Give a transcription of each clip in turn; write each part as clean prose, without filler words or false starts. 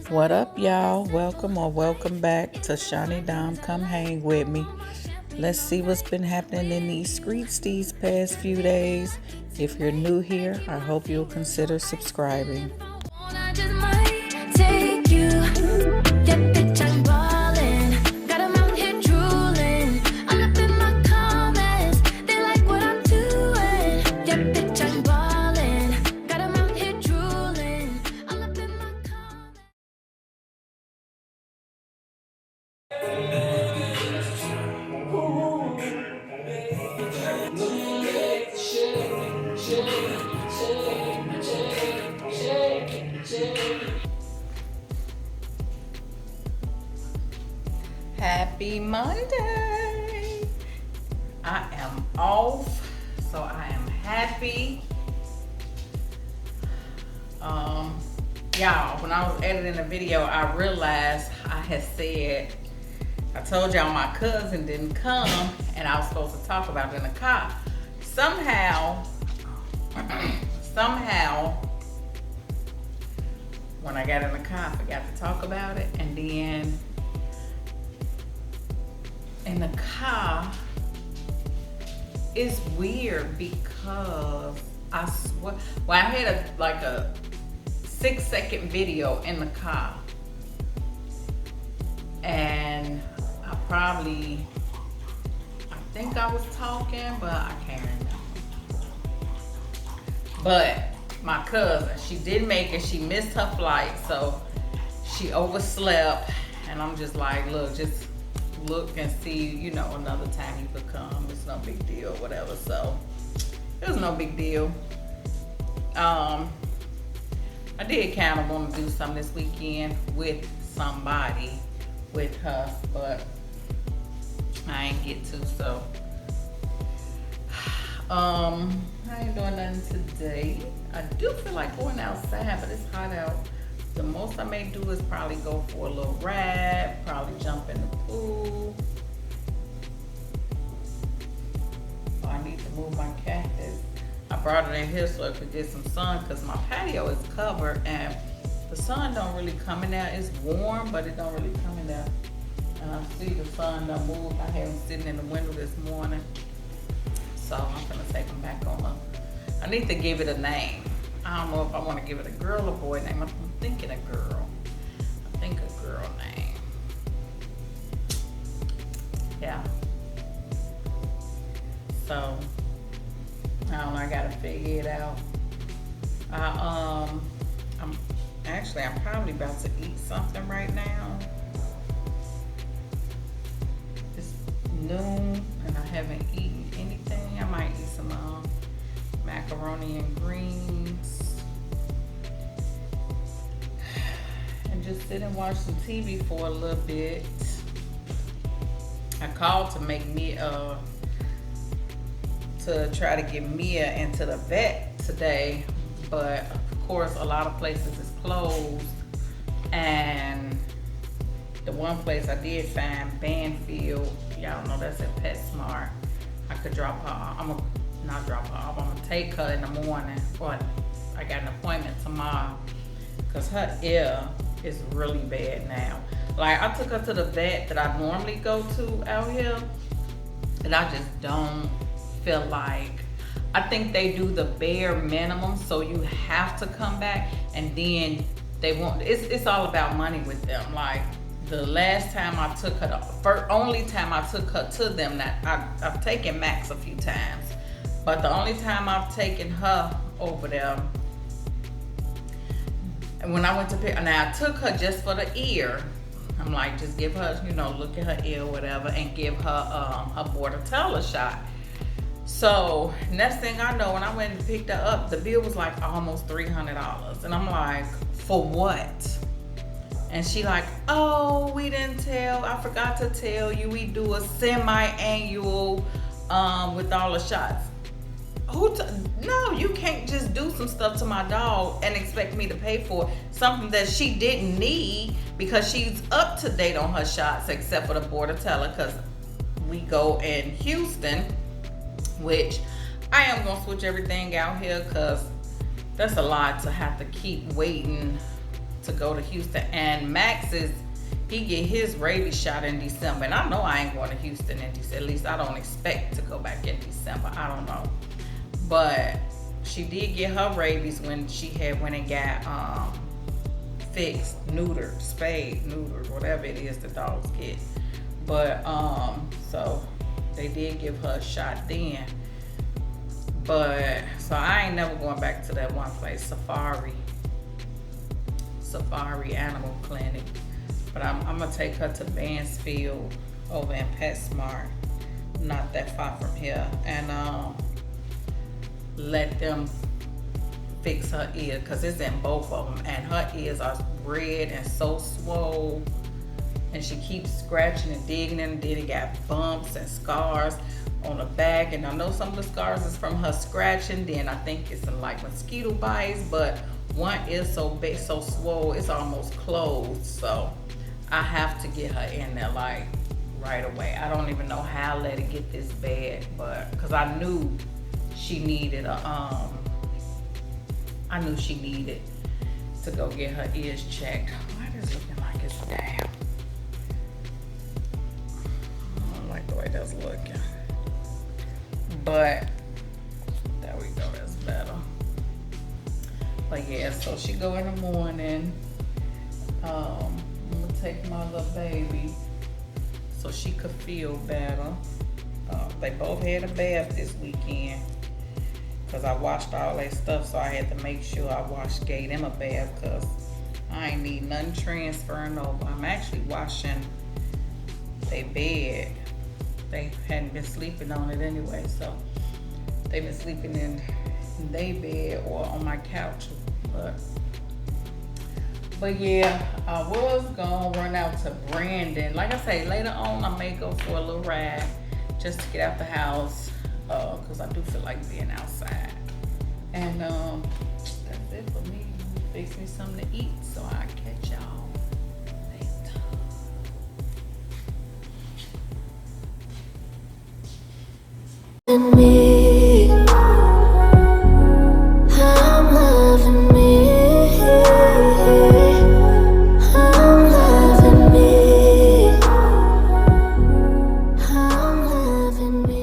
What up, y'all? Welcome or welcome back to Shani-dom. Come hang with me. Let's see what's been happening in these streets these past few days. If you're new here, I hope you'll consider subscribing. Happy Monday. I am off, so I am happy. Y'all, when I was editing the video, I realized I had said, I told y'all my cousin didn't come and I was supposed to talk about it in the car. Somehow, when I got in the car, I forgot to talk about it, and then in the car, it's weird because I swear, well, I had a 6-second video in the car, and I think I was talking, but I can't remember. But my cousin, she did make it. She missed her flight, so she overslept, and I'm just like, look, just look and see, another time you could come. It's no big deal, whatever. So it was no big deal. I did kind of want to do something this weekend with somebody, with her, but I ain't get to, so I ain't doing nothing today. I do feel like going outside, but it's hot out. The most I may do is probably go for a little ride, probably jump in the pool. Oh, I need to move my cactus. I brought it in here so I could get some sun because my patio is covered and the sun don't really come in there. It's warm, but it don't really come in there. And I see the sun don't move. I had him sitting in the window this morning. So I'm gonna take him back on. I need to give it a name. I don't know if I want to give it a girl or boy name. I'm thinking a girl. I think a girl name. Yeah. So I don't know. I gotta figure it out. I'm probably about to eat something right now. It's noon and I haven't eaten anything. I might eat some macaroni and greens and just sit and watch some TV for a little bit. I called to make me to try to get Mia into the vet today, but of course a lot of places is closed, and the one place I did find, Banfield, y'all know that's at PetSmart. I could drop her off. I'm gonna take her in the morning, but I got an appointment tomorrow because her ear is really bad now. Like, I took her to the vet that I normally go to out here, and I just don't feel like, I think they do the bare minimum, so you have to come back, and then they want, it's all about money with them. Like, the last time I took her, only time I took her to them, that I've taken Max a few times, but the only time I've taken her over there, and when I went to pick, now I took her just for the ear. I'm like, just give her, look at her ear or whatever, and give her her Bordetella shot. So next thing I know, when I went and picked her up, the bill was like almost $300. And I'm like, for what? And she like, oh, we didn't tell, I forgot to tell you, we do a semi-annual with all the shots. No, you can't just do some stuff to my dog and expect me to pay for something that she didn't need, because she's up to date on her shots except for the Bordetella, because we go in Houston, which I am gonna switch everything out here because that's a lot to have to keep waiting to go to Houston. And Max he get his rabies shot in December. And I know I ain't going to Houston in December. At least I don't expect to go back in December. I don't know. But she did get her rabies when she went and got fixed, neutered, spayed, neutered, whatever it is the dogs get. But so they did give her a shot then. But so I ain't never going back to that one place, Safari Animal Clinic. But I'm gonna take her to Mansfield over in PetSmart, not that far from here, and let them fix her ear, because it's in both of them, and her ears are red and so swole, and she keeps scratching and digging, and then it got bumps and scars on the back. And I know some of the scars is from her scratching, then I think it's some like mosquito bites, but one is so big, so swole, it's almost closed. So I have to get her in there like right away. I don't even know how I let it get this bad, but because I knew she needed to go get her ears checked. Why is it looking like it's damn? I don't like the way that's looking. But there we go, that's better. But yeah, so she go in the morning. I'm gonna take my little baby so she could feel better. They both had a bath this weekend because I washed all their stuff, so I had to make sure gave them a bath, because I ain't need nothing transferring over. I'm actually washing their bed. They hadn't been sleeping on it anyway, so they've been sleeping in their bed or on my couch. But yeah, I was gonna run out to Brandon. Like I say, later on I may go for a little ride just to get out the house, because I do feel like being outside. And that's it for me. Fix me something to eat, so I'll catch y'all later. And me, I'm loving me. I'm loving me. I'm loving me.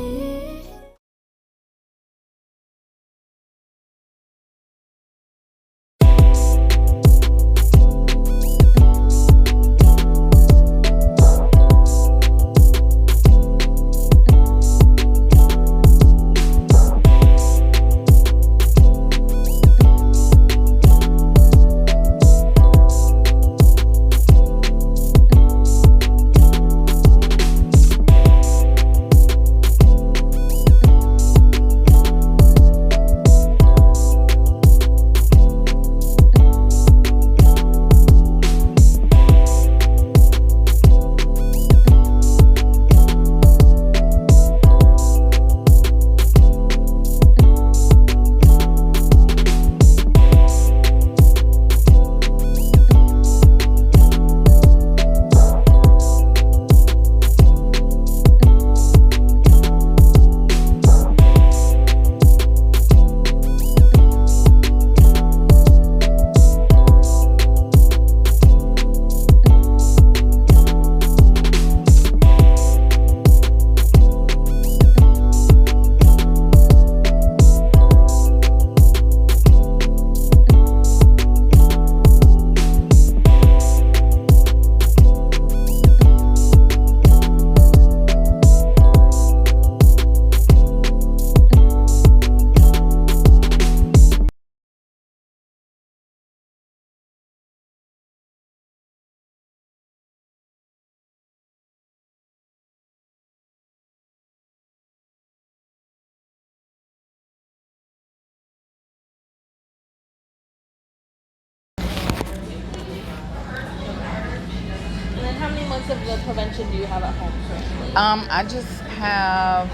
Of the prevention do you have at home currently? I just have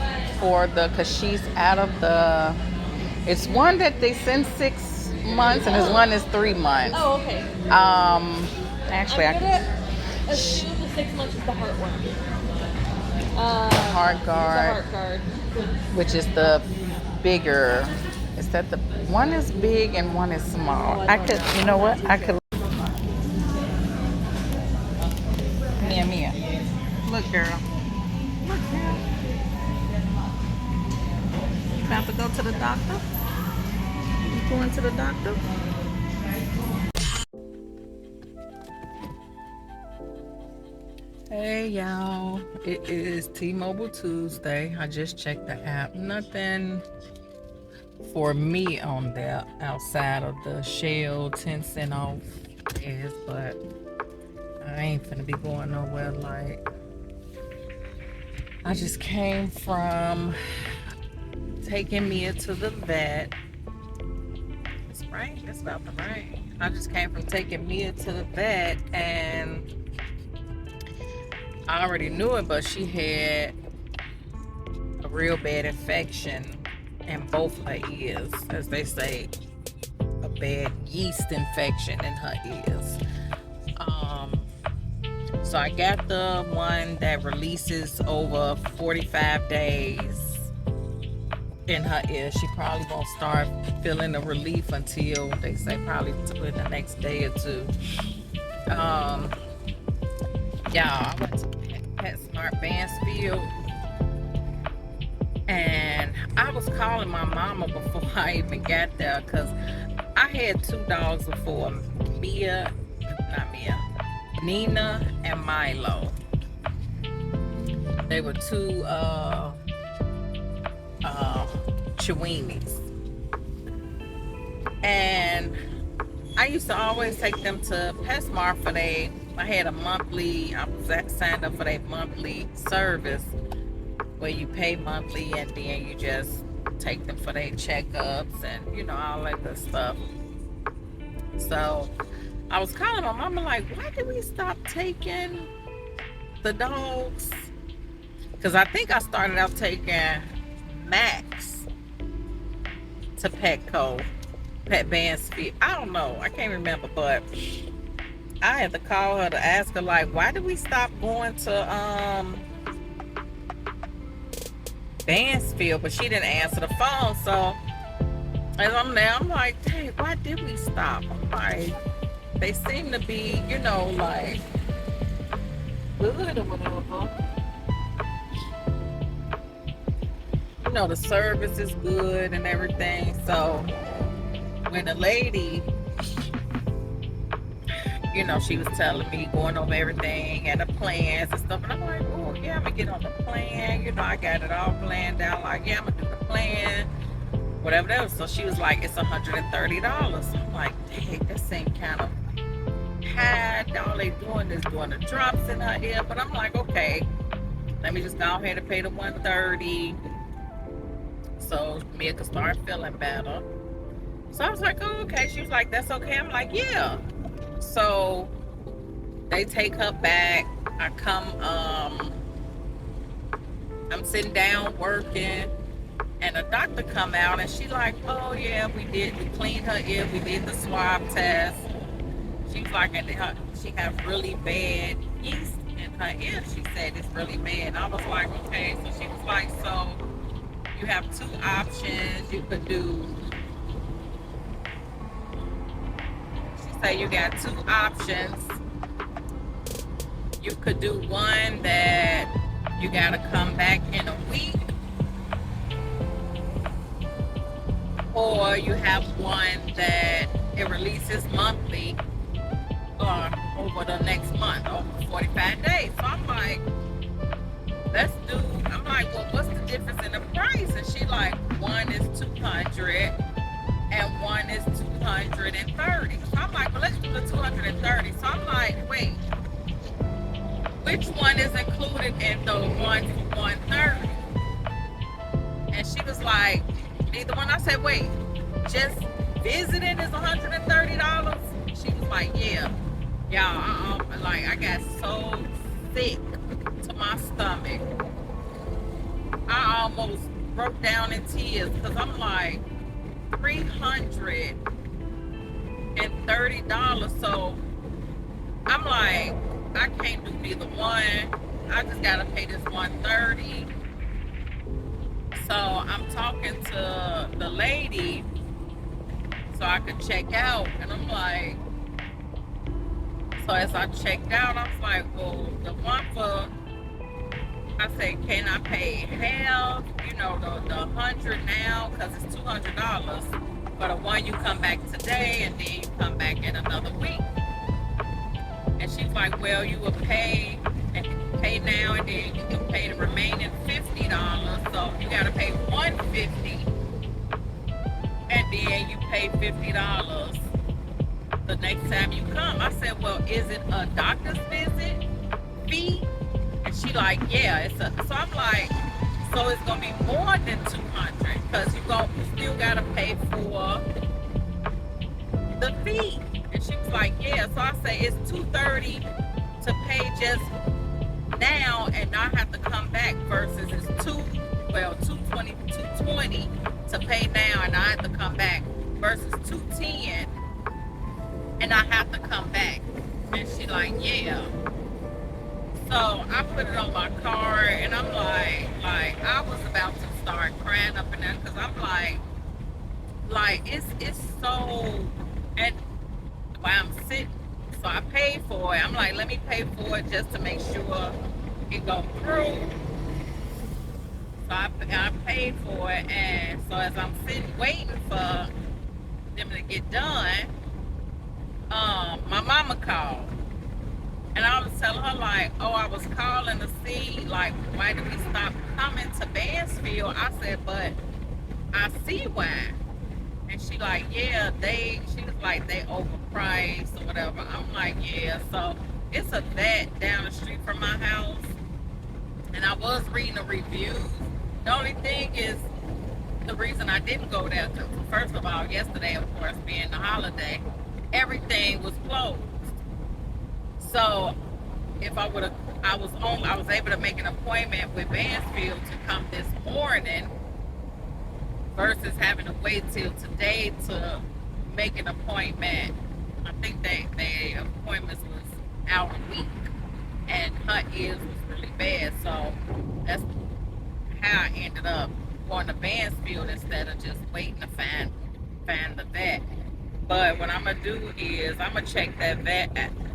because she's out of it's one that they send 6 months, and this one is 3 months. Oh, okay. Actually, I'm gonna assume the 6 months is the heart one. Heart guard, which is the bigger. Is that the one is big and one is small? Oh, you know what? I could. Mia, Mia. Look, girl. Look, girl. You about to go to the doctor? You going to the doctor? Hey y'all, it is T-Mobile Tuesday. I just checked the app. Nothing for me on there outside of the Shell 10 cent off is, but I ain't finna be going nowhere. Like, I just came from taking Mia to the vet. It's right, it's about to rain. I just came from taking Mia to the vet, and I already knew it, but she had a real bad infection in both her ears, as they say, a bad yeast infection in her ears. So I got the one that releases over 45 days in her ear. She probably won't start feeling the relief until, they say, probably in the next day or two. I went to PetSmart Mansfield, and I was calling my mama before I even got there, because I had two dogs before, Nina and Milo. They were two Chiweenies, and I used to always take them to PetSmart for I had a monthly, I was signed up for their monthly service where you pay monthly and then you just take them for their checkups and, you know, all that good stuff. So I was calling my mama like, why did we stop taking the dogs? Because I think I started out taking Max to Petco, Pet Mansfield. I don't know. I can't remember, but I had to call her to ask her, like, why did we stop going to Mansfield? But she didn't answer the phone. So as I'm there, I'm like, dang, why did we stop? I'm like, they seem to be, you know, like, good or whatever. You know, the service is good and everything. So when the lady, you know, she was telling me, going over everything and the plans and stuff, and I'm like, oh yeah, I'm gonna get on the plan. You know, I got it all planned out. Like, yeah, I'm gonna do the plan, whatever that was. So she was like, it's $130. I'm like, dang, that seemed kind of high. All they doing is doing the drops in her ear. But I'm like, okay, let me just go ahead and pay the $130 so Mia could start feeling better. So I was like, oh, okay. She was like, that's okay. I'm like, yeah. So they take her back. I come, I'm sitting down working, and the doctor come out, and she like, oh yeah, we cleaned her ear, we did the swab test. She was like, she has really bad yeast in her ear. She said it's really bad. I was like, okay. So she was like, so you have two options. You could do, she said you got two options. You could do one that you gotta come back in a week, or you have one that it releases monthly or over the next month, over 45 days. So I'm like, I'm like, well, what's the difference in the price? And she like, one is $200 and one is $230. So I'm like, well, let's do the $230. So I'm like, wait, which one is included in the one for $130? And she was like, neither one. I said, wait, just visiting is $130? She was like, yeah. Y'all, like, I got so sick to my stomach. I almost broke down in tears, because I'm like, $330. So I'm like, I can't do neither one. I just gotta pay this $130. So I'm talking to the lady so I could check out, and I'm like, So as I checked out, I was like, well, the one for, I said, can I pay half, you know, the 100 now, because it's $200 for the one you come back today and then you come back in another week. And she's like, well, you will pay and pay now and then you can pay the remaining $50. So you gotta pay $150 and then you pay $50 the next time you come. I said, well, is it a doctor's visit fee? And she like, yeah, it's a, so I'm like, so it's gonna be more than 200 because you still gotta pay for the fee. And she was like, yeah. So I say it's $230 to pay just now and not have to come back versus it's $220 to pay now and I have to come back versus $210 and I have to come back. And she like, yeah. So I put it on my card and I'm like I was about to start crying up in there because I'm like it's so, and while I'm sitting, so I paid for it. I'm like, let me pay for it just to make sure it go through. So I paid for it, and so as I'm sitting waiting for them to get done, my mama called. And I was telling her like, oh, I was calling to see like why did we stop coming to Mansfield? I said, but I see why. And she like, yeah, she was like, they overpriced or whatever. I'm like, yeah. So it's a vet down the street from my house. And I was reading the reviews. The only thing is, the reason I didn't go there, because first of all, yesterday, of course, being the holiday, everything was closed. So if I would have, I was able to make an appointment with Mansfield to come this morning versus having to wait till today to make an appointment. I think the appointments was out a week and her ears was really bad. So that's how I ended up going to Mansfield instead of just waiting to find the vet. But what I'm gonna do is I'm gonna check that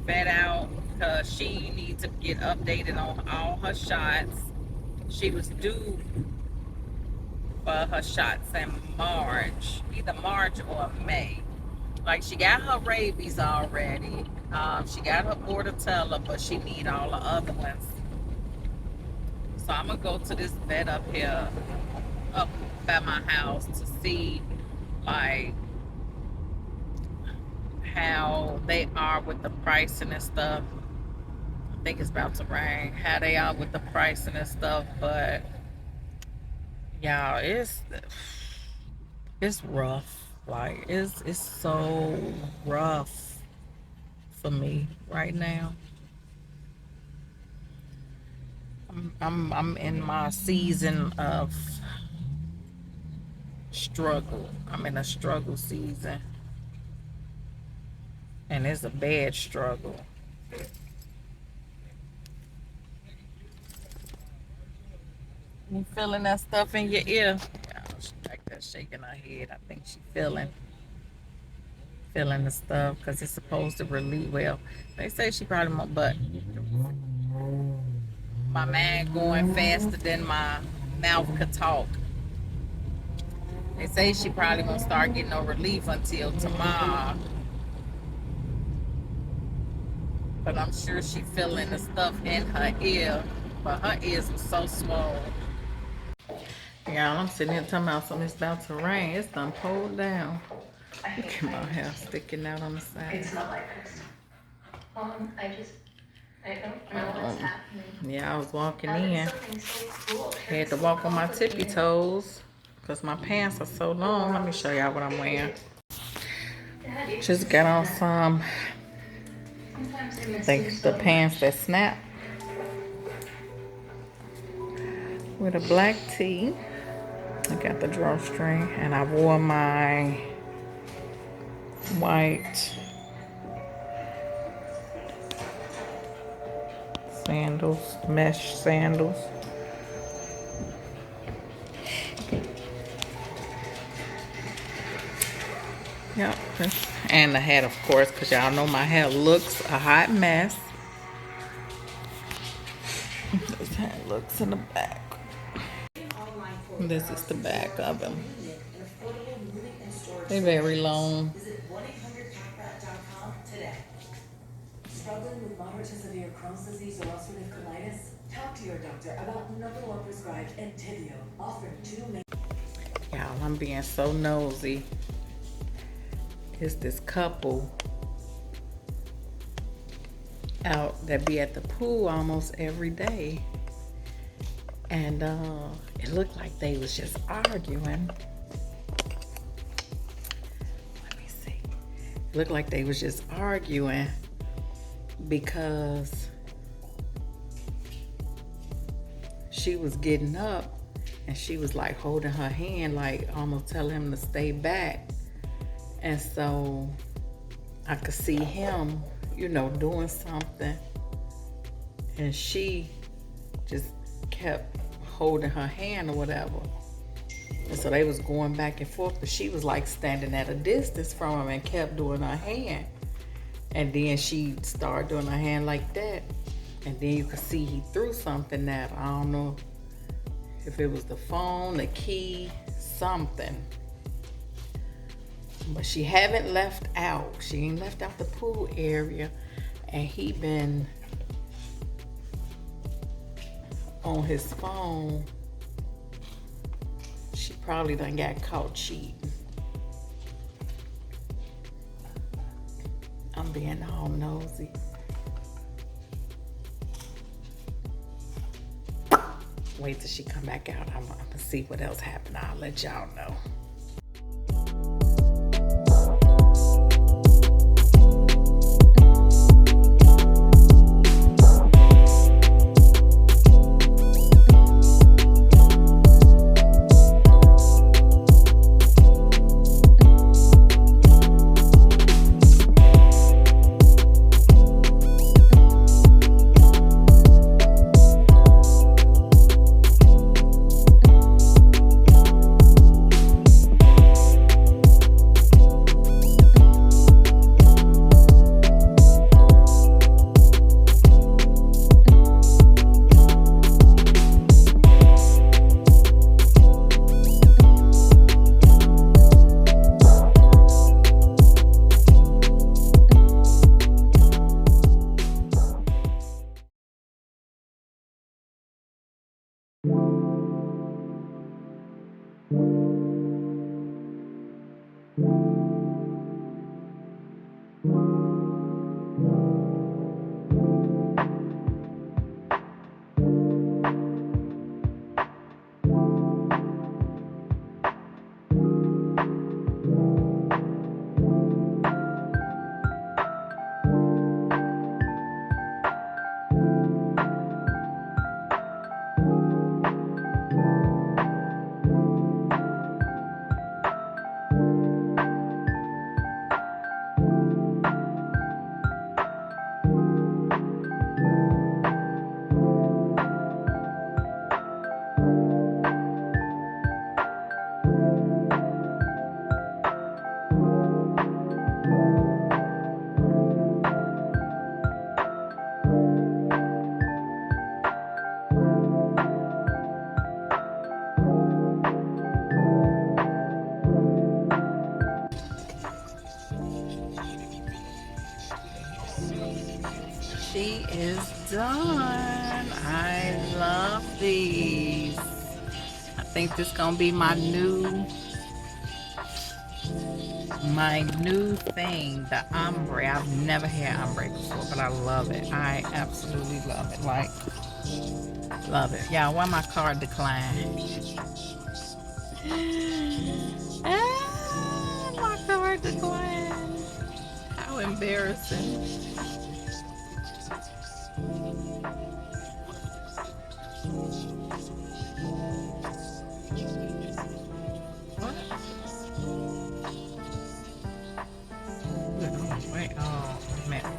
vet out because she needs to get updated on all her shots. She was due for her shots in March, either March or May. Like she got her rabies already. She got her bordetella, but she need all the other ones. So I'm gonna go to this vet up here, up by my house to see like how they are with the pricing and stuff. I think it's about to rain. How they are with the pricing and stuff, but y'all, it's rough. Like it's so rough for me right now. I'm in my season of struggle. I'm in a struggle season, and it's a bad struggle. You feeling that stuff in your ear? Yeah, she like that shaking her head. I think she feeling the stuff because it's supposed to relieve. Well, they say she probably won't, but my mind going faster than my mouth could talk. They say she probably won't start getting no relief until tomorrow. But I'm sure she feeling the stuff in her ear. But her ears are so swollen. Y'all, I'm sitting here talking about something that's about to rain. It's done pulled down. Look at my hair sticking out on the side. It's not like this. I don't know what's happening. Yeah, I was walking in. Something so cool. Had to walk on my tippy toes because my pants are so long. Let me show y'all what I'm wearing. Just got on some, I think the pants that snap with a black tee. I got the drawstring and I wore my white sandals, mesh sandals. Yep. And the hat, of course, because y'all know my hair looks a hot mess. This hat looks in the back. This is the back of them. They're very long. Struggling with moderate to severe Crohn's disease or ulcerative colitis? Talk to your doctor about number one prescribed Entyvio, offering 2 main. Y'all, I'm being so nosy. It's this couple out that be at the pool almost every day. And it looked like they was just arguing. Let me see. It looked like they was just arguing because she was getting up and she was like holding her hand, like almost telling him to stay back. And so I could see him, you know, doing something, and she just kept holding her hand or whatever. And so they was going back and forth, but she was like standing at a distance from him and kept doing her hand. And then she started doing her hand like that. And then you could see he threw something at her. I don't know if it was the phone, the key, something. But she haven't left out. She ain't left out the pool area. And he been on his phone. She probably done got caught cheating. I'm being all nosy. Wait till she come back out. I'm gonna see what else happened. I'll let y'all know. She is done. I love these. I think this gonna be my new thing, the ombre. I've never had ombre before, but I love it. I absolutely love it. Like, love it. Y'all, why my card declined? My card declined. How embarrassing.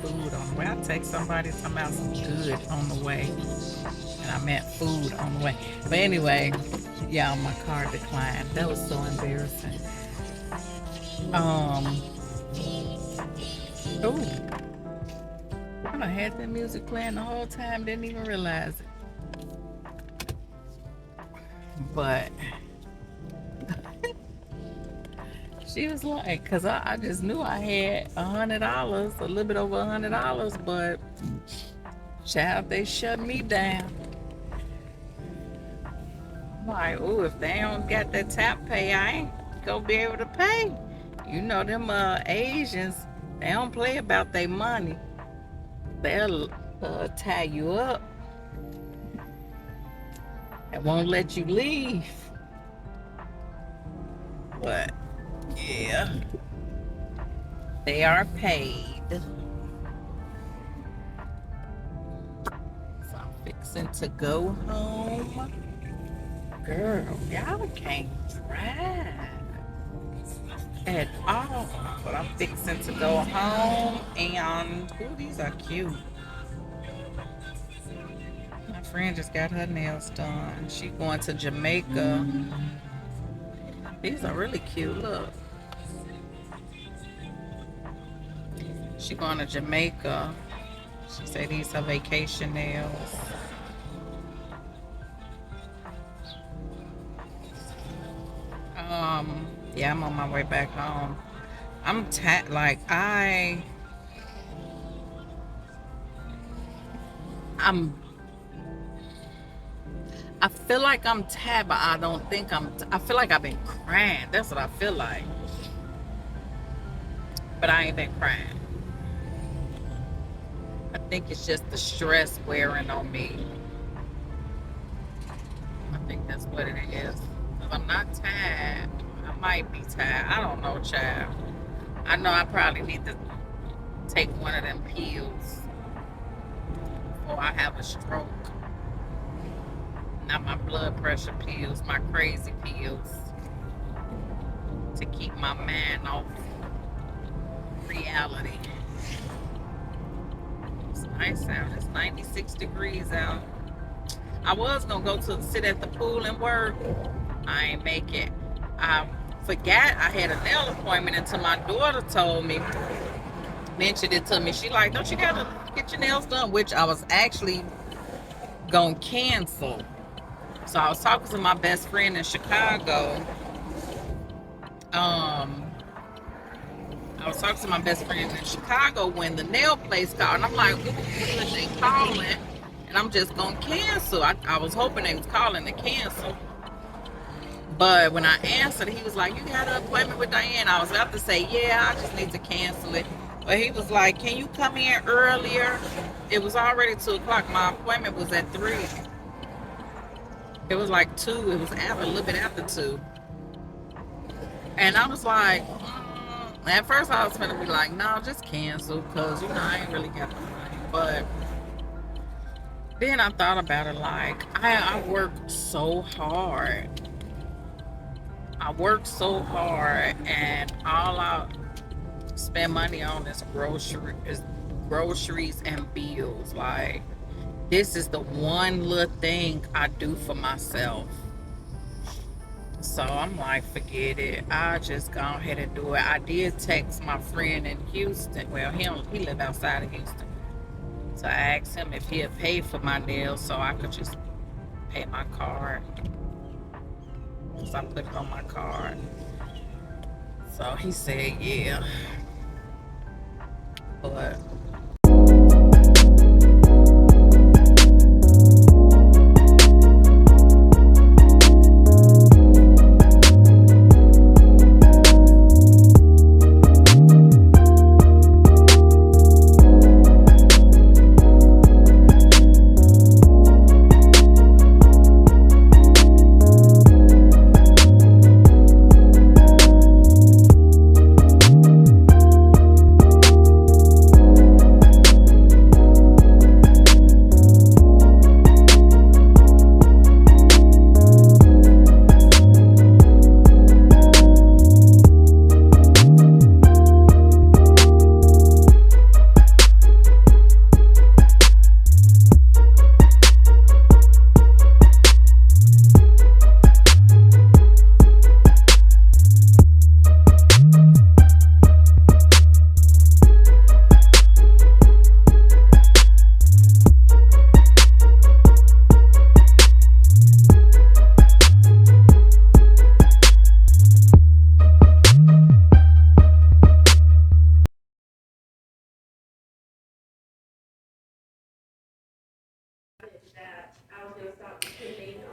Food on the way. I text somebody talking about some good on the way, and I meant food on the way. But anyway, y'all, my card declined. That was so embarrassing. Oh, I done had that music playing the whole time, didn't even realize it. But she was like, cause I just knew I had $100, a little bit over $100, but child, they shut me down. I'm like, ooh, if they don't got that tap pay, I ain't gonna be able to pay. You know them Asians, they don't play about their money. They'll tie you up and won't let you leave. But yeah, they are paid. So I'm fixing to go home. Girl, y'all can't drive at all. But I'm fixing to go home and ooh, these are cute. My friend just got her nails done. She going to Jamaica. These are really cute. Look. She going to Jamaica. She said these are vacation nails. Yeah, I'm on my way back home. I'm like I feel like I'm tired, but I don't think I feel like I've been crying. That's what I feel like. But I ain't been crying. I think it's just the stress wearing on me. I think that's what it is. If I'm not tired, I might be tired. I don't know, child. I know I probably need to take one of them pills before I have a stroke. Not my blood pressure pills, my crazy pills. To keep my mind off reality. It's nice out. It's 96 degrees out. I was gonna go to sit at the pool and work. I ain't make it. I forgot I had a nail appointment until my daughter mentioned it to me. She like, don't you gotta get your nails done? Which I was actually gonna cancel. So I was talking to my best friend in Chicago. I was talking to my best friend in Chicago when the nail place called, and I'm like, what they calling? And I'm just gonna cancel. I was hoping they was calling to cancel. But when I answered, he was like, you got an appointment with Diane? I was about to say, yeah, I just need to cancel it. But he was like, can you come in earlier? It was already 2 o'clock. My appointment was at 3. It was like 2. It was a little bit after 2. And I was like, at first I was going to be like, no, just cancel. Because, you know, I ain't really got the money. But then I thought about it like, I worked so hard. And all I spend money on is groceries and bills. Like, this is the one little thing I do for myself. So I'm like, forget it. I just go ahead and do it. I did text my friend in Houston. Well, he live outside of Houston. So I asked him if he'd pay for my nails so I could just pay my card. Because I put it on my card. So he said, yeah. But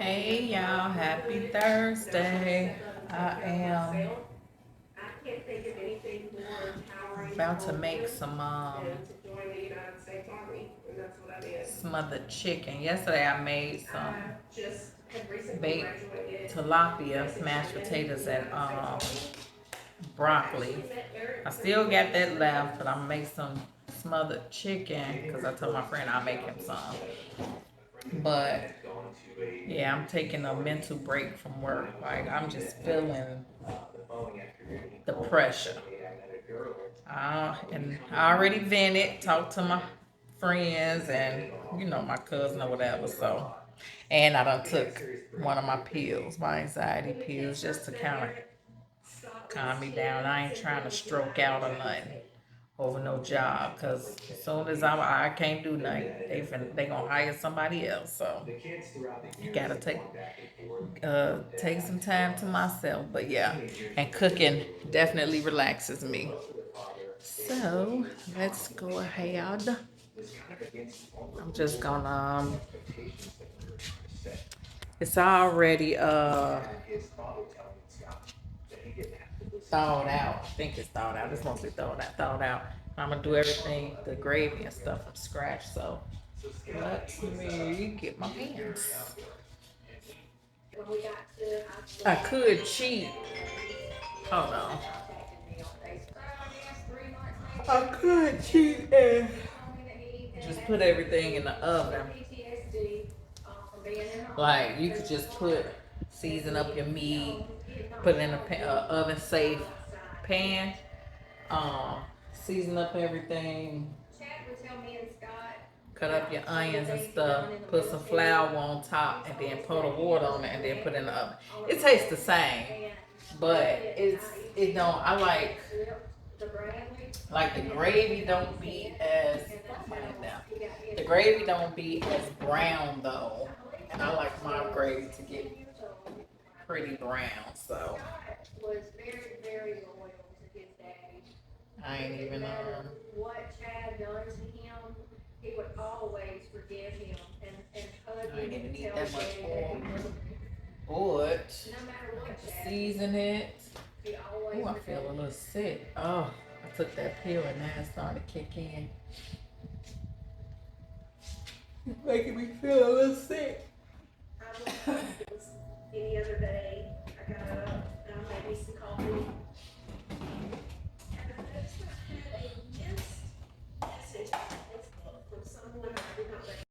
Hey y'all, happy Thursday. I am about to make some smothered chicken. Yesterday I made some baked tilapia, mashed potatoes, and broccoli. I still got that left, but I'm gonna make some smothered chicken because I told my friend I'll make him some. But yeah, I'm taking a mental break from work. Like I'm just feeling the pressure. And I already vented, talked to my friends and my cousin or whatever. So, and I done took one of my pills, my anxiety pills, just to kind of calm me down. I ain't trying to stroke out or nothing over no job, cause as soon as I can't do nothing, they gonna hire somebody else. So you gotta take some time to myself. But yeah, and cooking definitely relaxes me. So let's go ahead. I'm just gonna it's already thawed out. I think it's thawed out. It's mostly thawed out. I'm gonna do everything, the gravy and stuff from scratch. So let me get my pans. I could cheat. Hold on. I could cheat and just put everything in the oven. Like you could just season up your meat, put it in a oven safe pan, season up everything, cut up your onions and stuff, put some flour on top, and then pour the water on it, and then put it in the oven. It tastes the same, but it don't. I like the gravy don't be as the gravy don't be as brown though, and I like my gravy to get pretty brown. So I ain't even what Chad done to him, he would always forgive him and hug him. I ain't even need that much oil, but season it. Oh, I feel a little sick. Oh, I took that pill and now it's starting to kick in. It's making me feel a little sick. Any other day, I got up and I made me some coffee. And I just had a message from someone I did not recognize.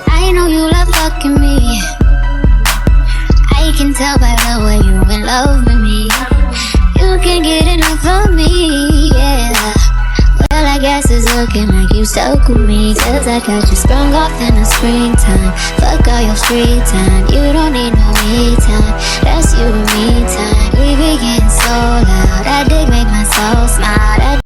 I know you love fucking me. I can tell by the way you in love with me. You can't get enough of me, yeah. Well, I guess it's looking like you stuck with me, 'cause I got you sprung off in the springtime. Fuck all your street time. You don't need no me time. That's you and me time. We be getting so loud. That dick make my soul smile. That